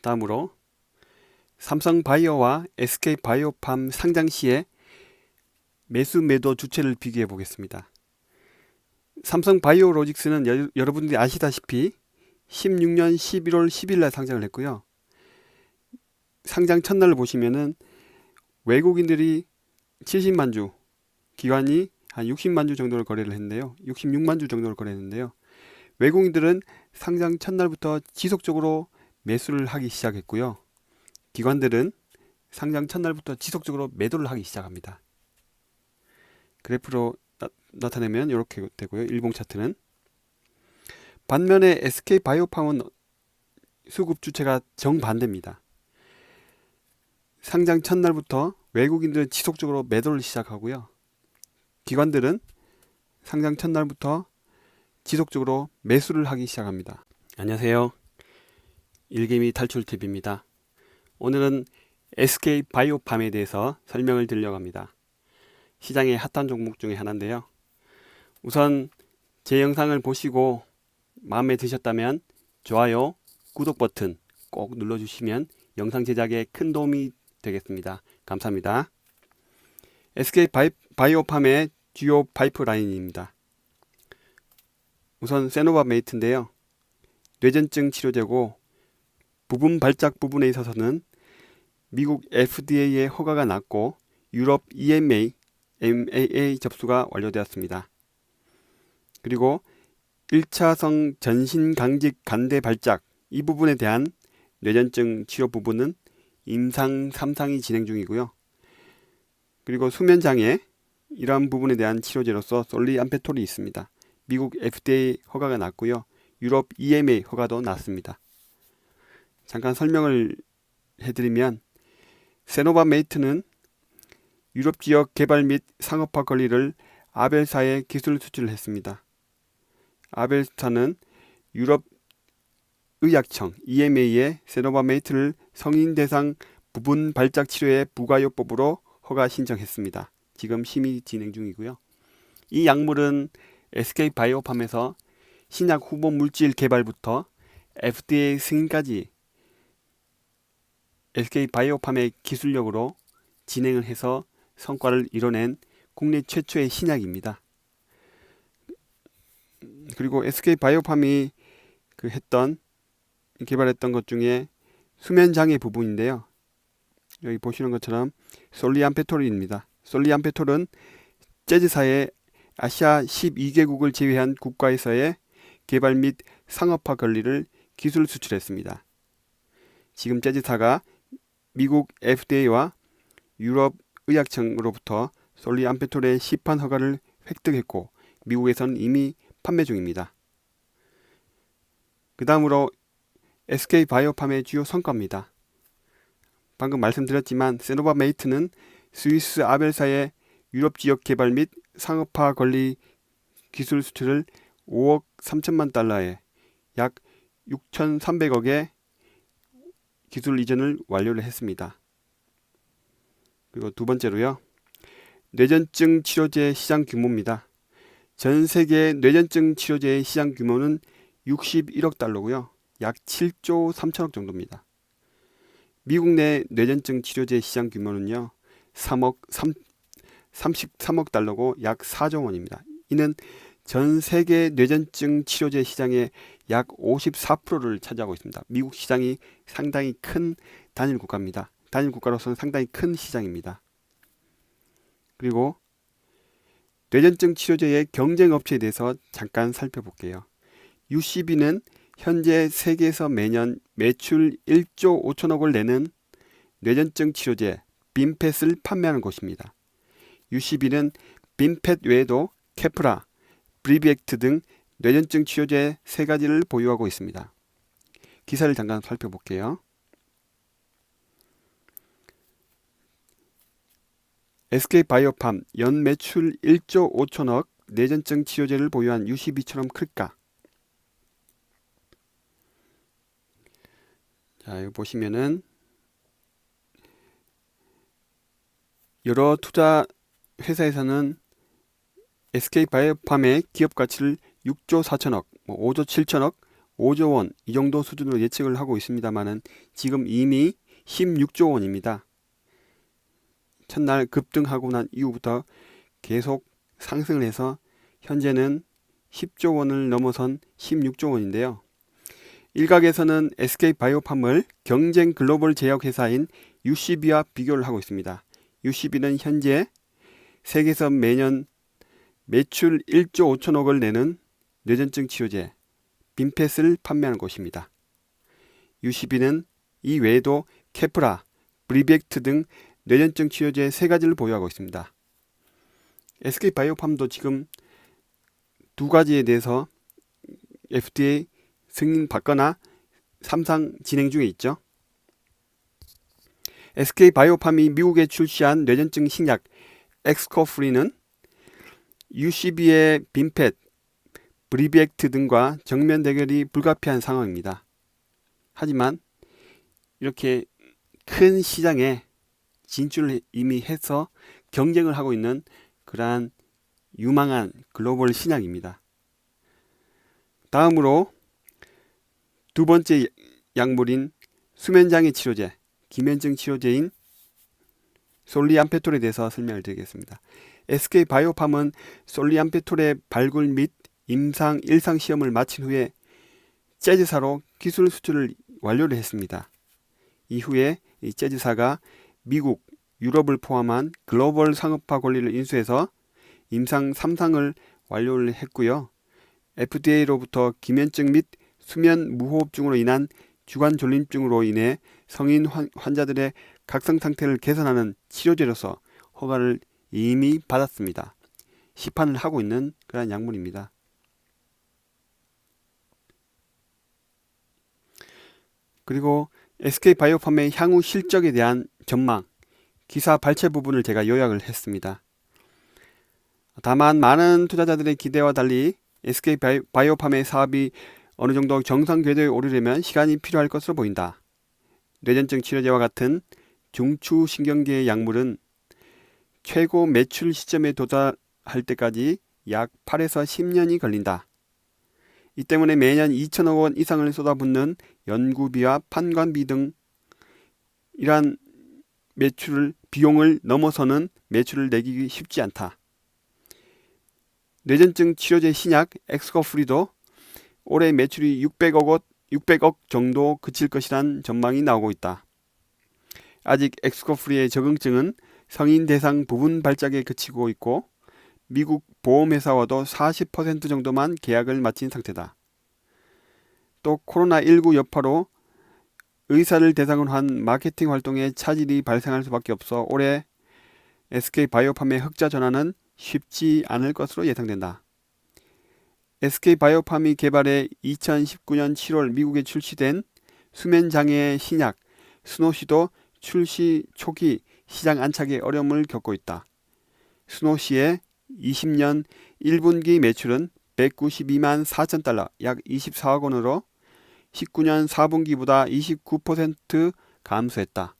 다음으로 삼성바이오와 SK바이오팜 상장 시에 매수 매도 주체를 비교해 보겠습니다. 삼성바이오로직스는 여러분들이 아시다시피 16년 11월 10일 날 상장을 했고요. 상장 첫날을 보시면은 외국인들이 70만 주, 기관이 한 60만 주 정도를 거래를 했는데요. 66만 주 정도를 거래했는데요. 외국인들은 상장 첫날부터 지속적으로 매수를 하기 시작했고요. 기관들은 상장 첫날부터 지속적으로 매도를 하기 시작합니다. 그래프로 나타내면 이렇게 되고요. 일봉 차트는. 반면에 SK바이오팜은 수급 주체가 정반대입니다. 상장 첫날부터 외국인들은 지속적으로 매도를 시작하고요. 기관들은 상장 첫날부터 지속적으로 매수를 하기 시작합니다. 안녕하세요. 일개미 탈출TV입니다. 오늘은 SK바이오팜에 대해서 설명을 드리려고 합니다. 시장의 핫한 종목 중에 하나인데요. 우선 제 영상을 보시고 마음에 드셨다면 좋아요, 구독 버튼 꼭 눌러주시면 영상 제작에 큰 도움이 되겠습니다. 감사합니다. SK바이오팜의 주요 파이프라인입니다. 우선 세노바메이트인데요. 뇌전증 치료제고 부분 발작 부분에 있어서는 미국 FDA의 허가가 났고 유럽 EMA, MAA 접수가 완료되었습니다. 그리고 1차성 전신강직 간대 발작 이 부분에 대한 뇌전증 치료 부분은 임상 3상이 진행 중이고요. 그리고 수면장애 이러한 부분에 대한 치료제로서 솔리암페톨이 있습니다. 미국 FDA 허가가 났고요. 유럽 EMA 허가도 났습니다. 잠깐 설명을 해드리면 세노바메이트는 유럽 지역 개발 및 상업화 권리를 아벨사에 기술 수출을 했습니다. 아벨사는 유럽 의약청 EMA에 세노바메이트를 성인 대상 부분 발작 치료의 부가요법으로 허가 신청했습니다. 지금 심의 진행 중이고요. 이 약물은 SK바이오팜에서 신약 후보 물질 개발부터 FDA 승인까지 SK바이오팜의 기술력으로 진행을 해서 성과를 이뤄낸 국내 최초의 신약입니다. 그리고 SK바이오팜이 개발했던 것 중에 수면장애 부분인데요. 여기 보시는 것처럼 솔리암페톨입니다. 솔리암페톨은 재즈사의 아시아 12개국을 제외한 국가에서의 개발 및 상업화 권리를 기술 수출했습니다. 지금 재즈사가 미국 FDA와 유럽 의약청으로부터 솔리암페톨의 시판 허가를 획득했고 미국에선 이미 판매 중입니다. 그 다음으로 SK바이오팜의 주요 성과입니다. 방금 말씀드렸지만 세노바메이트는 스위스 아벨사의 유럽 지역 개발 및 상업화 권리 기술 수출을 5억 3천만 달러에 약 6,300억의 기술 이전을 완료를 했습니다. 그리고 두 번째로요. 뇌전증 치료제 시장 규모입니다. 전 세계 뇌전증 치료제의 시장 규모는 61억 달러고요. 약 7조 3천억 정도입니다. 미국 내 뇌전증 치료제 시장 규모는요. 33억 달러고 약 4조 원입니다. 이는 전 세계 뇌전증 치료제 시장의 약 54%를 차지하고 있습니다. 미국 시장이 상당히 큰 단일 국가입니다. 단일 국가로서는 상당히 큰 시장입니다. 그리고 뇌전증 치료제의 경쟁 업체에 대해서 잠깐 살펴볼게요. UCB는 현재 세계에서 매년 매출 1조 5천억을 내는 뇌전증 치료제 빈펫을 판매하는 곳입니다. UCB는 빈펫 외에도 케프라, 브리비액트 등 뇌전증 치료제 3가지를 보유하고 있습니다. 기사를 잠깐 살펴볼게요. SK바이오팜 연 매출 1조 5천억 뇌전증 치료제를 보유한 UCB처럼 클까? 자, 여기 보시면은 여러 투자 회사에서는 SK바이오팜의 기업 가치를 6조 4천억, 5조 7천억, 5조 원 이 정도 수준으로 예측을 하고 있습니다만은 지금 이미 16조 원입니다. 첫날 급등하고 난 이후부터 계속 상승을 해서 현재는 10조 원을 넘어선 16조 원인데요. 일각에서는 SK바이오팜을 경쟁 글로벌 제약회사인 UCB와 비교를 하고 있습니다. UCB는 현재 세계에서 매년 매출 1조 5천억을 내는 뇌전증 치료제 빈펫을 판매하는 곳입니다. UCB는 이 외에도 케프라, 브리벡트 등 뇌전증 치료제 3가지를 보유하고 있습니다. SK바이오팜도 지금 2가지에 대해서 FDA 승인 받거나 3상 진행 중에 있죠. SK바이오팜이 미국에 출시한 뇌전증 신약 엑스코프리는 UCB의 빈펫, 브리벡트 등과 정면 대결이 불가피한 상황입니다. 하지만 이렇게 큰 시장에 진출을 이미 해서 경쟁을 하고 있는 그러한 유망한 글로벌 신약입니다. 다음으로 두 번째 약물인 수면장애 치료제, 기면증 치료제인 솔리암페톨에 대해서 설명을 드리겠습니다. SK바이오팜은 솔리암페톨의 발굴 및 임상 1상 시험을 마친 후에 재즈사로 기술 수출을 완료를 했습니다. 이후에 이 재즈사가 미국, 유럽을 포함한 글로벌 상업화 권리를 인수해서 임상 3상을 완료를 했고요. FDA로부터 기면증 및 수면 무호흡증으로 인한 주관 졸림증으로 인해 성인 환자들의 각성 상태를 개선하는 치료제로서 허가를 이미 받았습니다. 시판을 하고 있는 그런 약물입니다. 그리고 SK바이오팜의 향후 실적에 대한 전망, 기사 발췌 부분을 제가 요약을 했습니다. 다만 많은 투자자들의 기대와 달리 SK바이오팜의 사업이 어느 정도 정상 궤도에 오르려면 시간이 필요할 것으로 보인다. 뇌전증 치료제와 같은 중추신경계의 약물은 최고 매출 시점에 도달할 때까지 약 8에서 10년이 걸린다. 이 때문에 매년 2천억 원 이상을 쏟아붓는 연구비와 판관비 등 이러한 비용을 넘어서는 매출을 내기 쉽지 않다. 뇌전증 치료제 신약 엑스코프리도 올해 매출이 600억 정도 그칠 것이란 전망이 나오고 있다. 아직 엑스코프리의 적응증은 성인 대상 부분 발작에 그치고 있고 미국 보험회사와도 40% 정도만 계약을 마친 상태다. 또 코로나19 여파로 의사를 대상으로 한 마케팅 활동에 차질이 발생할 수밖에 없어 올해 SK바이오팜의 흑자 전환은 쉽지 않을 것으로 예상된다. SK바이오팜이 개발해 2019년 7월 미국에 출시된 수면장애 신약 스노시도 출시 초기 시장 안착에 어려움을 겪고 있다. 스노시의 20년 1분기 매출은 192만 4천 달러, 약 24억 원으로 19년 4분기보다 29% 감소했다.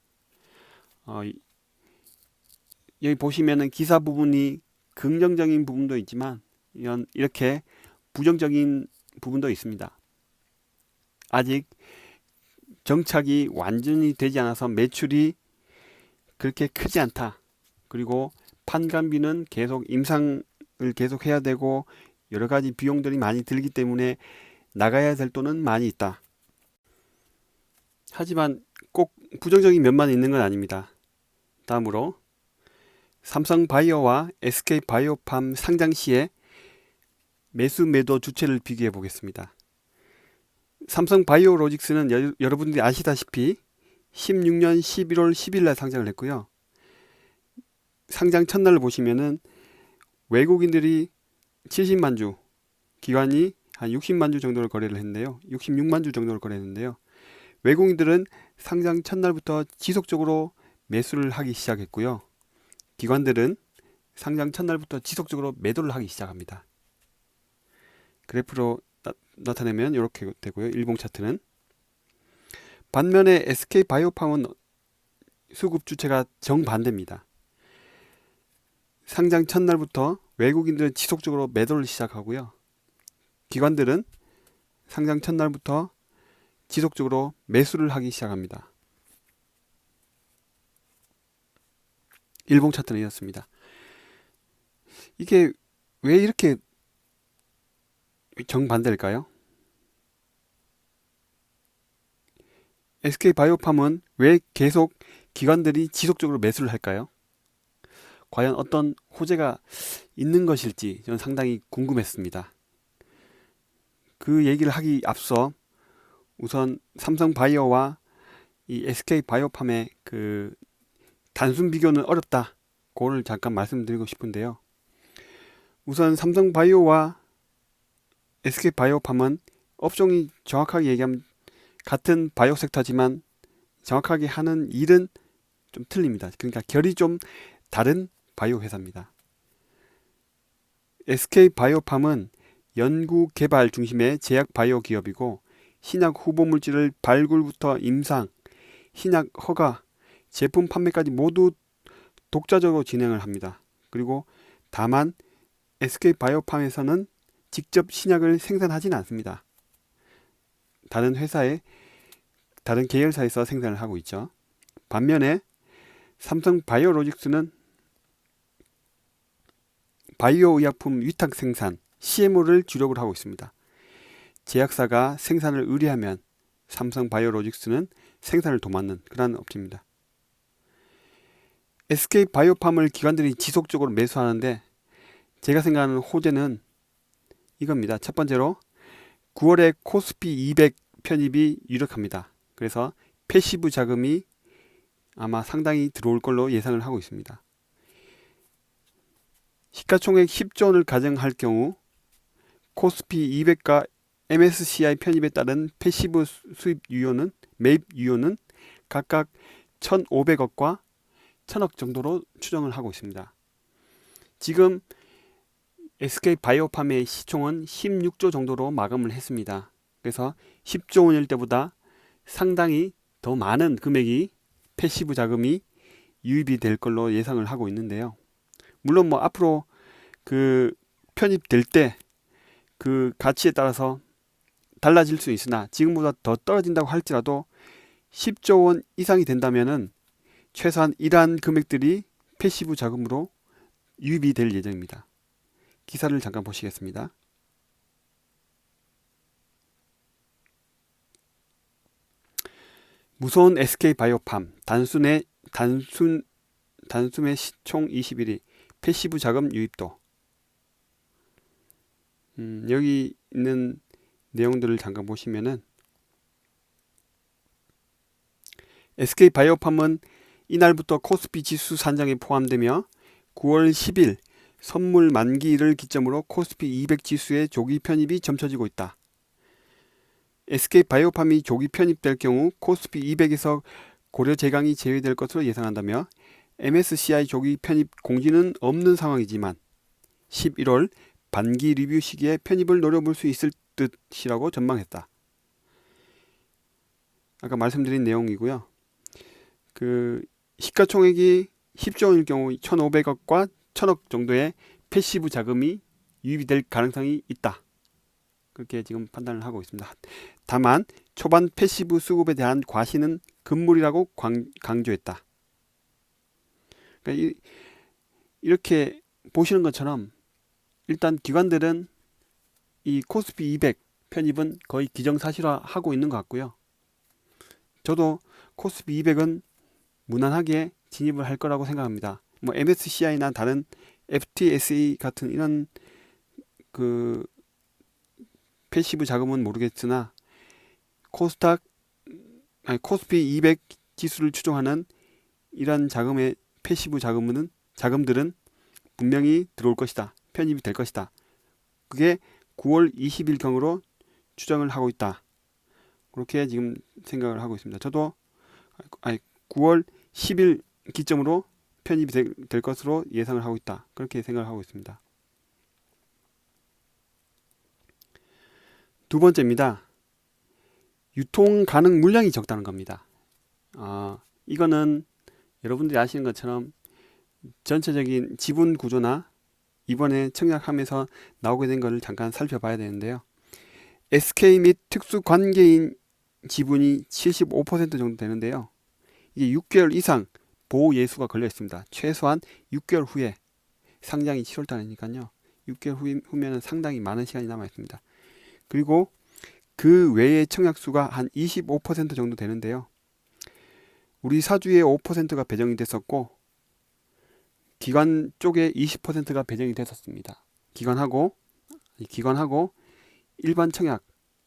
여기 보시면은 기사 부분이 긍정적인 부분도 있지만 이렇게 부정적인 부분도 있습니다. 아직 정착이 완전히 되지 않아서 매출이 그렇게 크지 않다. 그리고 판관비는 계속 임상을 계속 해야 되고 여러 가지 비용들이 많이 들기 때문에 나가야 될 돈은 많이 있다. 하지만 꼭 부정적인 면만 있는 건 아닙니다. 다음으로 삼성바이오와 SK바이오팜 상장 시에 매수 매도 주체를 비교해 보겠습니다. 삼성바이오로직스는 여러분들이 아시다시피 16년 11월 10일 날 상장을 했고요. 상장 첫날을 보시면은 외국인들이 70만 주, 기관이 한 60만 주 정도를 거래를 했는데요. 66만 주 정도를 거래했는데요. 외국인들은 상장 첫날부터 지속적으로 매수를 하기 시작했고요. 기관들은 상장 첫날부터 지속적으로 매도를 하기 시작합니다. 그래프로 나타내면 이렇게 되고요. 일봉 차트는. 반면에 SK바이오팜은 수급 주체가 정반대입니다. 상장 첫날부터 외국인들은 지속적으로 매도를 시작하고요. 기관들은 상장 첫날부터 지속적으로 매수를 하기 시작합니다. 일봉 차트는 이렇습니다. 이게 왜 이렇게 정반대일까요? SK바이오팜은 왜 계속 기관들이 지속적으로 매수를 할까요? 과연 어떤 호재가 있는 것일지 저는 상당히 궁금했습니다. 그 얘기를 하기 앞서 우선 삼성바이오와 이 SK바이오팜의 그 단순 비교는 어렵다. 그거를 잠깐 말씀드리고 싶은데요. 우선 삼성바이오와 SK바이오팜은 업종이 정확하게 얘기하면 같은 바이오 섹터지만 정확하게 하는 일은 좀 틀립니다. 그러니까 결이 좀 다른 바이오 회사입니다. SK바이오팜은 연구 개발 중심의 제약 바이오 기업이고 신약 후보 물질을 발굴부터 임상, 신약 허가, 제품 판매까지 모두 독자적으로 진행을 합니다. 그리고 다만 SK바이오팜에서는 직접 신약을 생산하지는 않습니다. 다른 회사의 다른 계열사에서 생산을 하고 있죠. 반면에 삼성바이오로직스는 바이오 의약품 위탁 생산, CMO를 주력으로 하고 있습니다. 제약사가 생산을 의뢰하면 삼성바이오로직스는 생산을 도맡는 그런 업체입니다. SK바이오팜을 기관들이 지속적으로 매수하는데 제가 생각하는 호재는 이겁니다. 첫 번째로 9월에 코스피 200 편입이 유력합니다. 그래서 패시브 자금이 아마 상당히 들어올 걸로 예상을 하고 있습니다. 시가총액 10조 원을 가정할 경우 코스피 200과 MSCI 편입에 따른 패시브 수입 유효는 매입 유효는 각각 1,500억과 1,000억 정도로 추정을 하고 있습니다. 지금 SK바이오팜의 시총은 16조 정도로 마감을 했습니다. 그래서 10조 원일 때보다 상당히 더 많은 금액이 패시브 자금이 유입이 될 걸로 예상을 하고 있는데요. 물론 뭐 앞으로 그 편입될 때 그 가치에 따라서 달라질 수 있으나 지금보다 더 떨어진다고 할지라도 10조 원 이상이 된다면은 최소한 이러한 금액들이 패시브 자금으로 유입이 될 예정입니다. 기사를 잠깐 보시겠습니다. 무서운 SK바이오팜 단숨에 시총 21위 패시브 자금 유입도. 여기 있는 내용들을 잠깐 보시면은 SK바이오팜은 이날부터 코스피 지수 산정에 포함되며 9월 10일 선물 만기를 기점으로 코스피 200 지수의 조기 편입이 점쳐지고 있다. SK바이오팜이 조기 편입될 경우 코스피 200에서 고려 제강이 제외될 것으로 예상한다며 MSCI 조기 편입 공지는 없는 상황이지만 11월 반기 리뷰 시기에 편입을 노려볼 수 있을 듯이라고 전망했다. 아까 말씀드린 내용이고요. 그 시가총액이 10조 원일 경우 1,500억과 1,000억 정도의 패시브 자금이 유입이 될 가능성이 있다. 그렇게 지금 판단을 하고 있습니다. 다만 초반 패시브 수급에 대한 과시는 금물이라고 강조했다. 그러니까 이렇게 보시는 것처럼 일단 기관들은 이 코스피 200 편입은 거의 기정사실화하고 있는 것 같고요. 저도 코스피 200은 무난하게 진입을 할 거라고 생각합니다. 뭐 MSCI나 다른 FTSE 같은 이런 그 패시브 자금은 모르겠으나 코스피 200 지수를 추종하는 이런 자금의 패시브 자금들은 분명히 들어올 것이다. 편입이 될 것이다. 그게 9월 20일경으로 추정을 하고 있다. 그렇게 지금 생각을 하고 있습니다. 저도 9월 10일 기점으로 편입이 될 것으로 예상을 하고 있다. 그렇게 생각을 하고 있습니다. 두 번째입니다. 유통 가능 물량이 적다는 겁니다. 이거는 여러분들이 아시는 것처럼 전체적인 지분 구조나 이번에 청약하면서 나오게 된 것을 잠깐 살펴봐야 되는데요. SK 및 특수관계인 지분이 75% 정도 되는데요. 이게 6개월 이상 보호 예수가 걸려 있습니다. 최소한 6개월 후에 상장이 7월달이니까요. 6개월 후면은 상당히 많은 시간이 남아 있습니다. 그리고 그 외의 청약수가 한 25% 정도 되는데요. 우리 사주에 5%가 배정이 됐었고 기관 쪽에 20%가 배정이 됐었습니다. 기관하고 일반 청약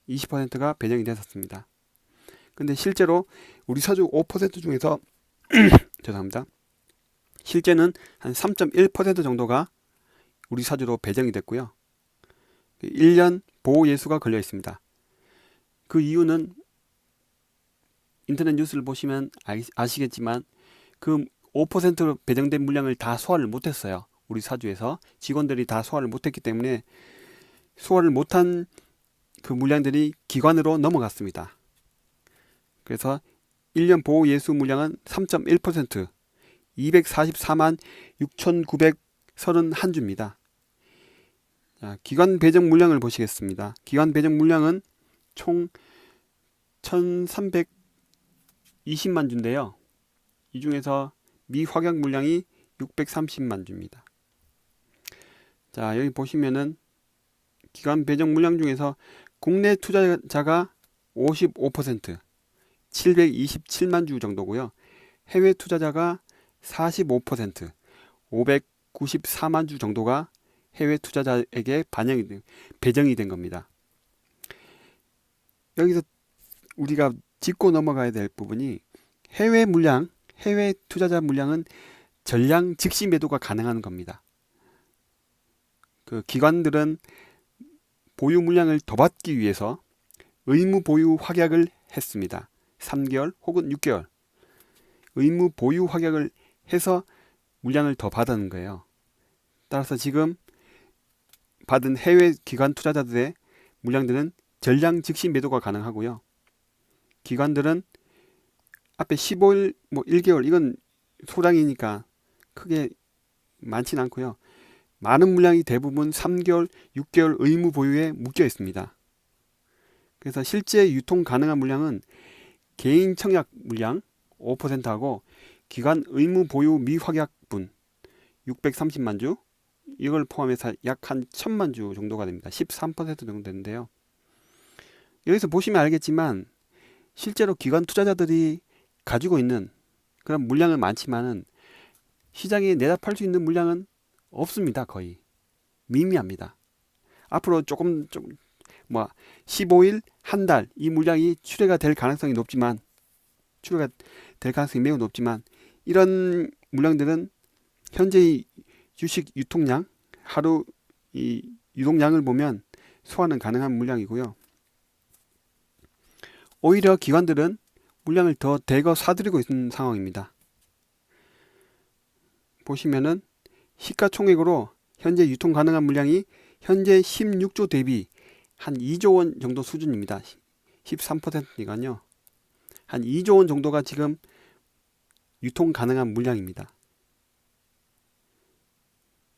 20%가 배정이 됐었습니다. 근데 실제로 우리 사주 5% 중에서 죄송합니다. 실제는 한 3.1% 정도가 우리 사주로 배정이 됐고요. 1년 보호 예수가 걸려 있습니다. 그 이유는 인터넷 뉴스를 보시면 아시겠지만 그 5% 배정된 물량을 다 소화를 못했어요. 우리 사주에서 직원들이 다 소화를 못했기 때문에 소화를 못한 그 물량들이 기관으로 넘어갔습니다. 그래서 1년 보호 예수 물량은 3.1%, 244만 6,931주입니다. 자, 기관 배정 물량을 보시겠습니다. 기관 배정 물량은 총 1,320만 주인데요. 이 중에서 미확약 물량이 630만 주입니다. 자, 여기 보시면은 기관 배정 물량 중에서 국내 투자자가 55%, 727만 주 정도고요. 해외 투자자가 45%, 594만 주 정도가 해외 투자자에게 배정이 된 겁니다. 여기서 우리가 짚고 넘어가야 될 부분이 해외 투자자 물량은 전량 즉시 매도가 가능한 겁니다. 그 기관들은 보유 물량을 더 받기 위해서 의무 보유 확약을 했습니다. 3개월 혹은 6개월 의무 보유 확약을 해서 물량을 더 받은 거예요. 따라서 지금 받은 해외 기관 투자자들의 물량들은 전량 즉시 매도가 가능하고요. 기관들은 앞에 15일, 1개월 이건 소량이니까 크게 많지는 않고요. 많은 물량이 대부분 3개월, 6개월 의무 보유에 묶여 있습니다. 그래서 실제 유통 가능한 물량은 개인 청약 물량 5%하고 기관 의무 보유 미확약분 630만 주 이걸 포함해서 약 한 1000만 주 정도가 됩니다. 13% 정도 되는데요. 여기서 보시면 알겠지만 실제로 기관 투자자들이 가지고 있는 그런 물량은 많지만은 시장에 내다 팔 수 있는 물량은 없습니다. 거의 미미합니다. 앞으로 조금 15일, 한 달 이 물량이 출회가 될 가능성이 매우 높지만 이런 물량들은 현재의 주식 유통량 하루 이 유동량을 보면 소화는 가능한 물량이고요. 오히려 기관들은 물량을 더 대거 사들이고 있는 상황입니다. 보시면은 시가총액으로 현재 유통 가능한 물량이 현재 16조 대비 한 2조 원 정도 수준입니다. 13%니까요. 한 2조 원 정도가 지금 유통 가능한 물량입니다.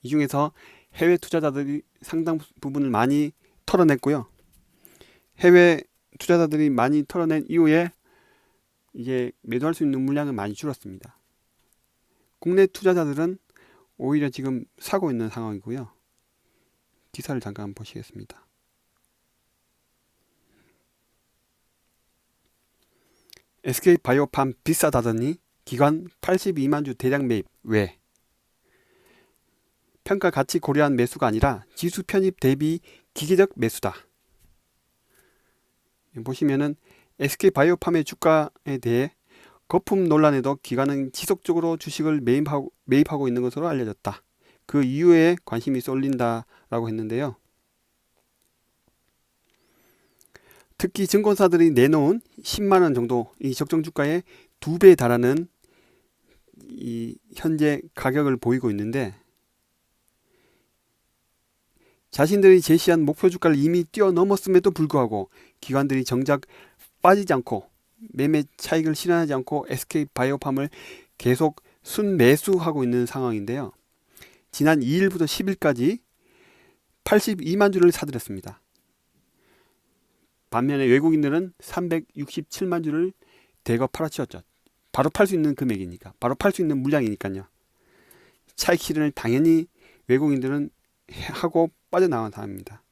이 중에서 해외 투자자들이 상당 부분을 많이 털어냈고요. 해외 투자자들이 많이 털어낸 이후에 이제 매도할 수 있는 물량은 많이 줄었습니다. 국내 투자자들은 오히려 지금 사고 있는 상황이고요. 기사를 잠깐 보시겠습니다. SK바이오팜 비싸다더니 기관 82만 주 대량 매입 왜? 평가 가치 고려한 매수가 아니라 지수 편입 대비 기계적 매수다. 보시면은 SK바이오팜의 주가에 대해 거품 논란에도 기관은 지속적으로 주식을 매입하고 있는 것으로 알려졌다. 그 이유에 관심이 쏠린다라고 했는데요. 특히 증권사들이 내놓은 10만원 정도 이 적정 주가의 2배에 달하는 이 현재 가격을 보이고 있는데 자신들이 제시한 목표 주가를 이미 뛰어넘었음에도 불구하고 기관들이 정작 빠지지 않고 매매 차익을 실현하지 않고 SK바이오팜을 계속 순매수하고 있는 상황인데요. 지난 2일부터 10일까지 82만 주를 사들였습니다. 반면에 외국인들은 367만 주를 대거 팔아치웠죠. 바로 팔 수 있는 금액이니까, 바로 팔 수 있는 물량이니까요. 차익 실현을 당연히 외국인들은 하고 빠져나간 합니다.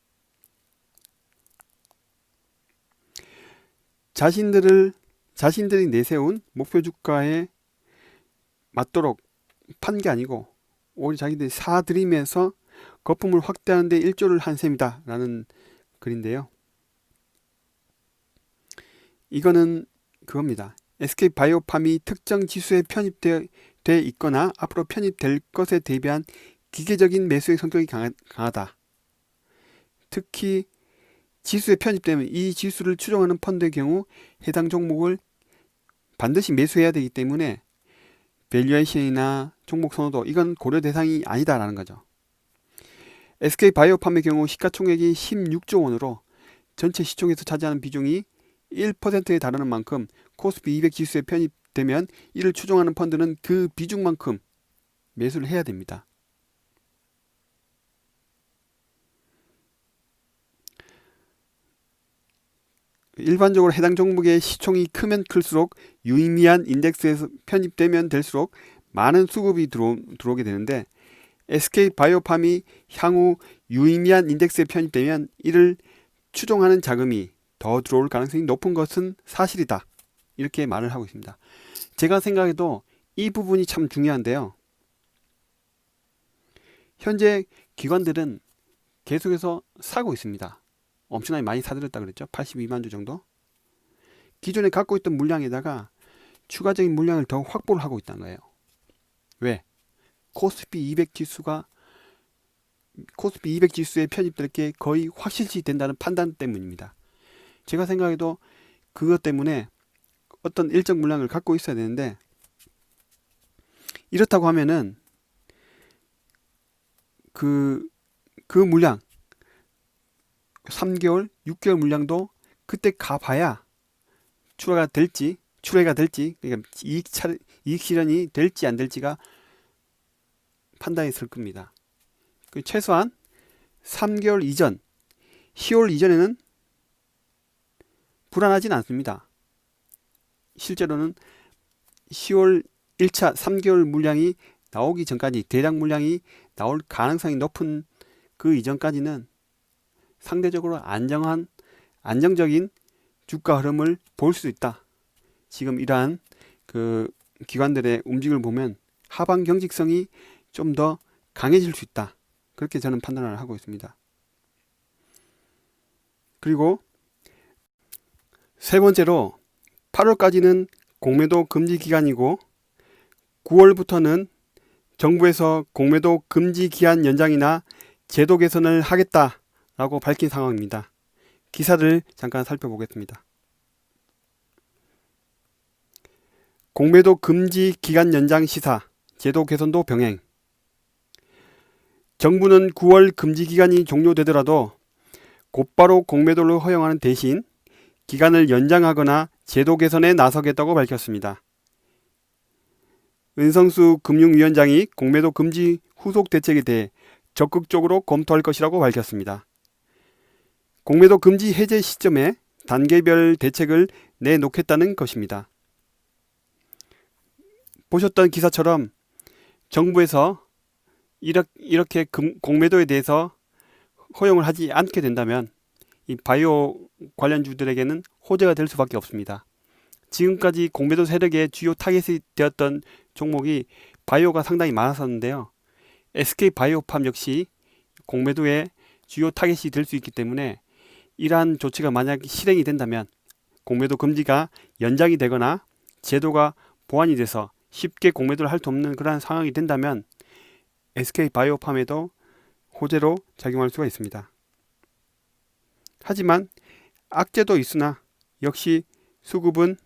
자신들이 내세운 목표 주가에 맞도록 판 게 아니고 오히려 자기들이 사들이면서 거품을 확대하는 데 일조를 한 셈이다 라는 글인데요. 이거는 그겁니다. SK바이오팜이 특정 지수에 편입되어 있거나 앞으로 편입될 것에 대비한 기계적인 매수의 성격이 강하다. 특히 지수에 편입되면 이 지수를 추종하는 펀드의 경우 해당 종목을 반드시 매수해야 되기 때문에 밸류에이션이나 종목 선호도 이건 고려 대상이 아니다라는 거죠. SK바이오팜의 경우 시가총액이 16조 원으로 전체 시총에서 차지하는 비중이 1%에 달하는 만큼 코스피 200 지수에 편입되면 이를 추종하는 펀드는 그 비중만큼 매수를 해야 됩니다. 일반적으로 해당 종목의 시총이 크면 클수록 유의미한 인덱스에서 편입되면 될수록 많은 수급이 들어오게 되는데 SK바이오팜이 향후 유의미한 인덱스에 편입되면 이를 추종하는 자금이 더 들어올 가능성이 높은 것은 사실이다. 이렇게 말을 하고 있습니다. 제가 생각해도 이 부분이 참 중요한데요. 현재 기관들은 계속해서 사고 있습니다. 엄청나게 많이 사들였다 그랬죠. 82만 주 정도. 기존에 갖고 있던 물량에다가 추가적인 물량을 더 확보를 하고 있다는 거예요. 왜? 코스피 200 지수에 편입될 게 거의 확실시 된다는 판단 때문입니다. 제가 생각해도 그것 때문에 어떤 일정 물량을 갖고 있어야 되는데 이렇다고 하면은 그 물량 3개월, 6개월 물량도 그때 가봐야 출하가 될지 그러니까 이익 실현이 될지 안 될지가 판단이 설 겁니다. 최소한 3개월 이전, 10월 이전에는 불안하진 않습니다. 실제로는 10월 1차 3개월 물량이 나오기 전까지 대량 물량이 나올 가능성이 높은 그 이전까지는 상대적으로 안정적인 주가 흐름을 볼 수 있다. 지금 이러한 그 기관들의 움직임을 보면 하방 경직성이 좀 더 강해질 수 있다. 그렇게 저는 판단을 하고 있습니다. 그리고 세 번째로 8월까지는 공매도 금지 기간이고 9월부터는 정부에서 공매도 금지 기한 연장이나 제도 개선을 하겠다라고 밝힌 상황입니다. 기사를 잠깐 살펴보겠습니다. 공매도 금지 기간 연장 시사, 제도 개선도 병행. 정부는 9월 금지 기간이 종료되더라도 곧바로 공매도를 허용하는 대신 기간을 연장하거나 제도 개선에 나서겠다고 밝혔습니다. 은성수 금융위원장이 공매도 금지 후속 대책에 대해 적극적으로 검토할 것이라고 밝혔습니다. 공매도 금지 해제 시점에 단계별 대책을 내놓겠다는 것입니다. 보셨던 기사처럼 정부에서 이렇게 공매도에 대해서 허용을 하지 않게 된다면 이 바이오 관련주들에게는 호재가 될 수밖에 없습니다. 지금까지 공매도 세력의 주요 타겟이 되었던 종목이 바이오가 상당히 많았었는데요. SK바이오팜 역시 공매도의 주요 타겟이 될 수 있기 때문에 이러한 조치가 만약 실행이 된다면 공매도 금지가 연장이 되거나 제도가 보완이 돼서 쉽게 공매도를 할 수 없는 그러한 상황이 된다면 SK바이오팜에도 호재로 작용할 수가 있습니다. 하지만 악재도 있으나 역시 수급은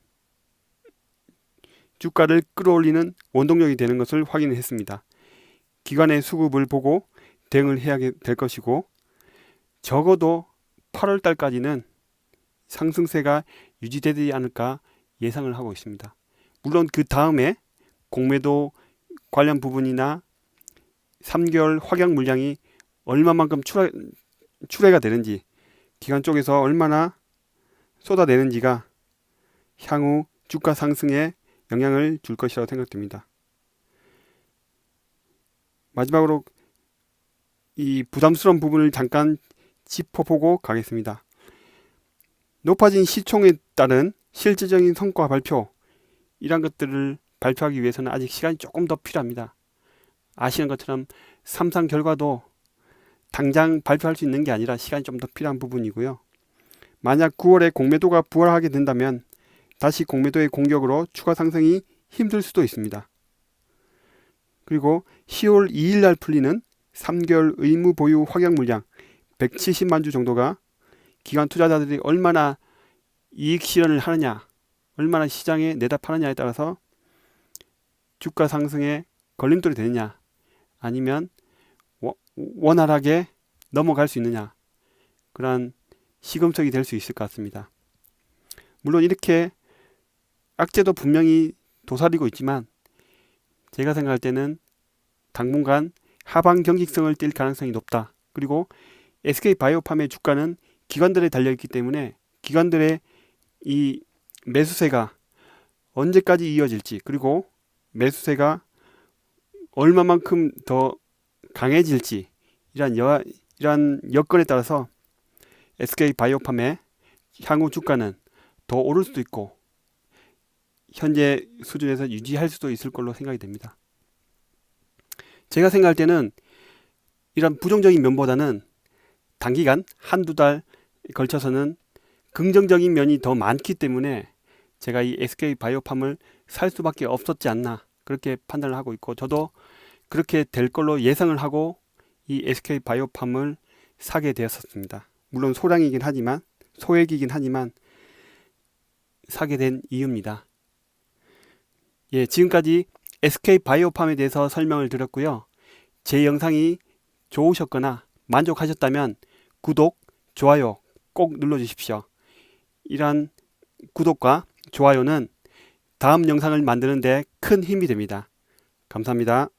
주가를 끌어올리는 원동력이 되는 것을 확인했습니다. 기관의 수급을 보고 대응을 해야 될 것이고 적어도 8월 달까지는 상승세가 유지되지 않을까 예상을 하고 있습니다. 물론 그 다음에 공매도 관련 부분이나 3개월 확약 물량이 얼마만큼 출하가 되는지 기관 쪽에서 얼마나 쏟아내는지가 향후 주가 상승에 영향을 줄 것이라고 생각됩니다. 마지막으로 이 부담스러운 부분을 잠깐 짚어보고 가겠습니다. 높아진 시총에 따른 실질적인 성과 발표, 이런 것들을 발표하기 위해서는 아직 시간이 조금 더 필요합니다. 아시는 것처럼 삼성 결과도 당장 발표할 수 있는 게 아니라 시간이 좀 더 필요한 부분이고요. 만약 9월에 공매도가 부활하게 된다면 다시 공매도의 공격으로 추가 상승이 힘들 수도 있습니다. 그리고 10월 2일 날 풀리는 3개월 의무 보유 확약 물량 170만 주 정도가 기관 투자자들이 얼마나 이익 실현을 하느냐, 얼마나 시장에 내다 파느냐에 따라서 주가 상승에 걸림돌이 되느냐, 아니면 원활하게 넘어갈 수 있느냐, 그러한 시금석이 될 수 있을 것 같습니다. 물론 이렇게 악재도 분명히 도사리고 있지만 제가 생각할 때는 당분간 하방 경직성을 띌 가능성이 높다. 그리고 SK바이오팜의 주가는 기관들에 달려있기 때문에 기관들의 이 매수세가 언제까지 이어질지, 그리고 매수세가 얼마만큼 더 강해질지, 이러한 여건에 따라서 SK바이오팜의 향후 주가는 더 오를 수도 있고 현재 수준에서 유지할 수도 있을 걸로 생각이 됩니다. 제가 생각할 때는 이런 부정적인 면보다는 단기간 한두 달 걸쳐서는 긍정적인 면이 더 많기 때문에 제가 이 SK바이오팜을 살 수밖에 없었지 않나, 그렇게 판단을 하고 있고, 저도 그렇게 될 걸로 예상을 하고 이 SK바이오팜을 사게 되었습니다. 물론 소량이긴 하지만, 소액이긴 하지만 사게 된 이유입니다. 예, 지금까지 SK바이오팜에 대해서 설명을 드렸고요. 제 영상이 좋으셨거나 만족하셨다면 구독, 좋아요 꼭 눌러주십시오. 이러한 구독과 좋아요는 다음 영상을 만드는 데 큰 힘이 됩니다. 감사합니다.